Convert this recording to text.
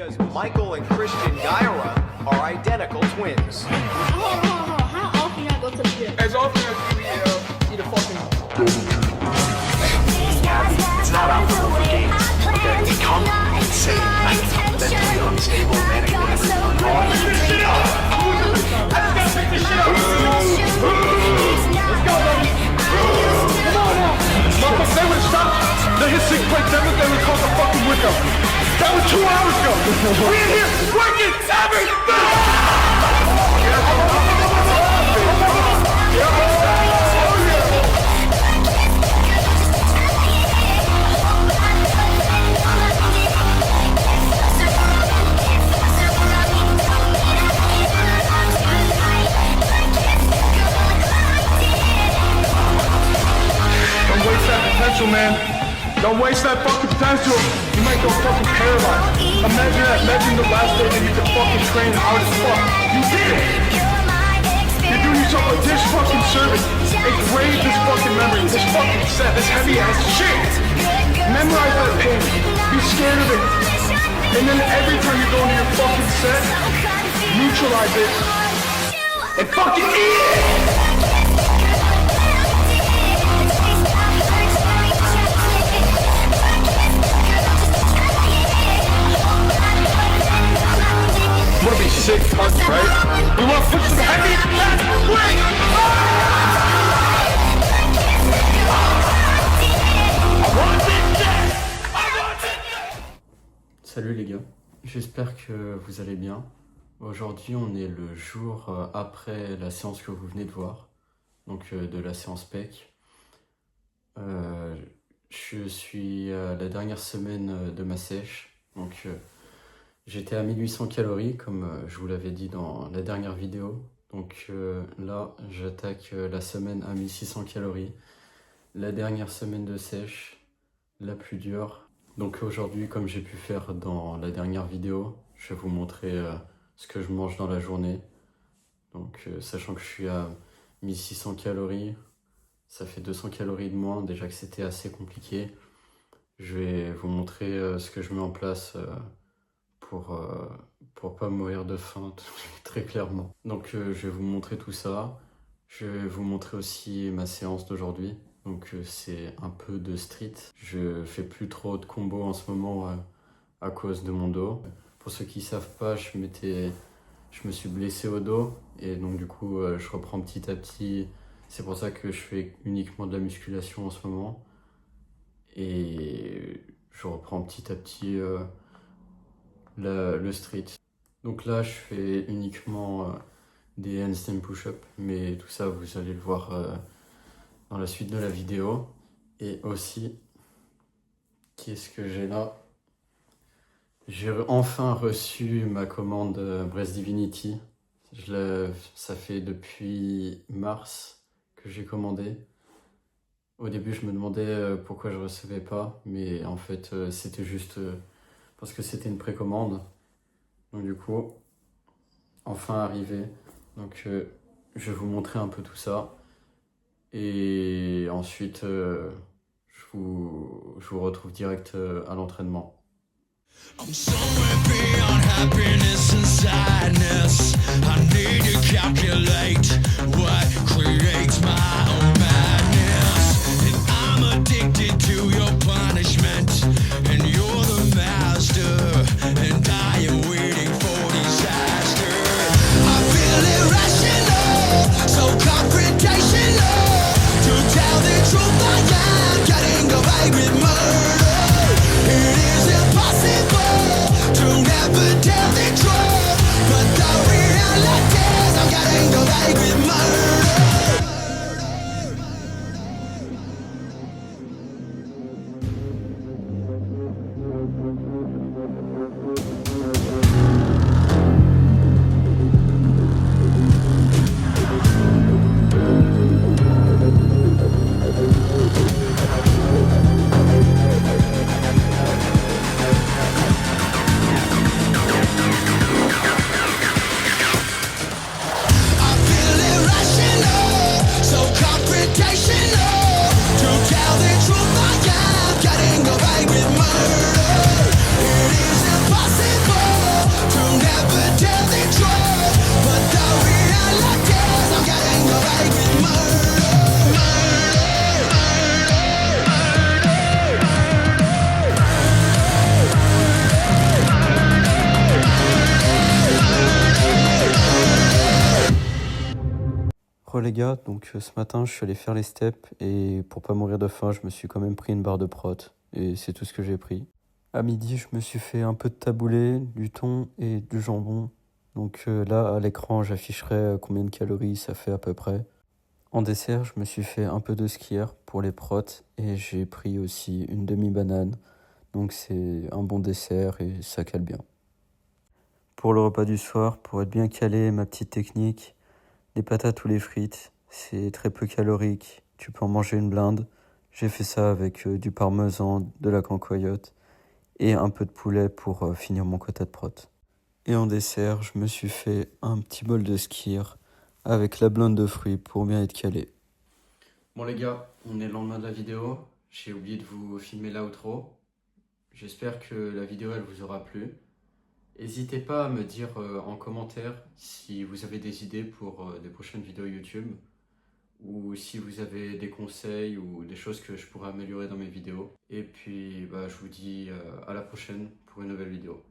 because Michael and Christian Gaira are identical twins. How often y'all go to the gym? As often as we eat a fucking... It's not our fault for games, okay? Become insane, like mentally unstable, manic, whatever. I just gotta pick this shit up! Let's go, baby! Come on now! Motherfucker, they would've stopped. They hit 6 breaks, everything would cause a fucking wake up. That was 2 hours ago! We in here working Don't waste that potential, man. Don't waste that fucking potential. You might go fucking paralyzed. Imagine that. Imagine the last day that you could fucking train hard as fuck. You did it! You're doing yourself a dish fucking service. Engrave this fucking memory. This fucking set. This heavy ass shit. Memorize that pain. Be scared of it. And then every time you go into your fucking set, neutralize it. And fucking eat it! We wanna be sick punch, right? We wanna push some heavy ass weight! Salut les gars, j'espère que vous allez bien. Aujourd'hui on est le jour après la séance que vous venez de voir, donc de la séance PEC. Je suis à la dernière semaine de ma sèche, donc j'étais à 1800 calories comme je vous l'avais dit dans la dernière vidéo. Donc là j'attaque la semaine à 1600 calories, la dernière semaine de sèche, la plus dure. Donc aujourd'hui, comme j'ai pu faire dans la dernière vidéo, je vais vous montrer ce que je mange dans la journée. Donc sachant que je suis à 1600 calories, ça fait 200 calories de moins, déjà que c'était assez compliqué. Je vais vous montrer ce que je mets en place pour pas mourir de faim, très clairement. Donc je vais vous montrer tout ça. Je vais vous montrer aussi ma séance d'aujourd'hui. Donc c'est un peu de street. Je fais plus trop de combos en ce moment à cause de mon dos. Pour ceux qui savent pas, je me suis blessé au dos et donc du coup je reprends petit à petit. C'est pour ça que je fais uniquement de la musculation en ce moment et je reprends petit à petit le street. Donc là je fais uniquement des handstand push-up, mais tout ça vous allez le voir dans la suite de la vidéo. Et aussi, qu'est-ce que j'ai là? J'ai enfin reçu ma commande Breast Divinity. Ça fait depuis mars que j'ai commandé. Au début je me demandais pourquoi je recevais pas, mais en fait c'était juste parce que c'était une précommande. Donc du coup, enfin arrivé. Donc je vais vous montrer un peu tout ça. Et ensuite, je vous retrouve direct à l'entraînement. I'm somewhere beyond happiness and sadness. I need to calculate what creates my own madness. And I'm addicted to your punishment. And you're the master. And I am waiting for disaster. I feel irrational, so confrontational. To tell the truth, I am getting away with murder. It is impossible to never tell the truth, but the reality is I'm getting away with murder. quoi les gars, donc ce matin je suis allé faire les steps et pour pas mourir de faim je me suis quand même pris une barre de prot et c'est tout ce que j'ai pris. À midi je me suis fait un peu de taboulé, du thon et du jambon. Donc là à l'écran j'afficherai combien de calories ça fait à peu près. En dessert je me suis fait un peu de skyr pour les protes et j'ai pris aussi une demi-banane. Donc c'est un bon dessert et ça cale bien. Pour le repas du soir, pour être bien calé, ma petite technique, les patates ou les frites, c'est très peu calorique, tu peux en manger une blinde. J'ai fait ça avec du parmesan, de la cancoyote et un peu de poulet pour finir mon quota de prot. Et en dessert, je me suis fait un petit bol de skyr avec la blinde de fruits pour bien être calé. Bon les gars, on est le lendemain de la vidéo, j'ai oublié de vous filmer l'outro. J'espère que la vidéo elle vous aura plu. N'hésitez pas à me dire en commentaire si vous avez des idées pour des prochaines vidéos YouTube ou si vous avez des conseils ou des choses que je pourrais améliorer dans mes vidéos. Et puis je vous dis à la prochaine pour une nouvelle vidéo.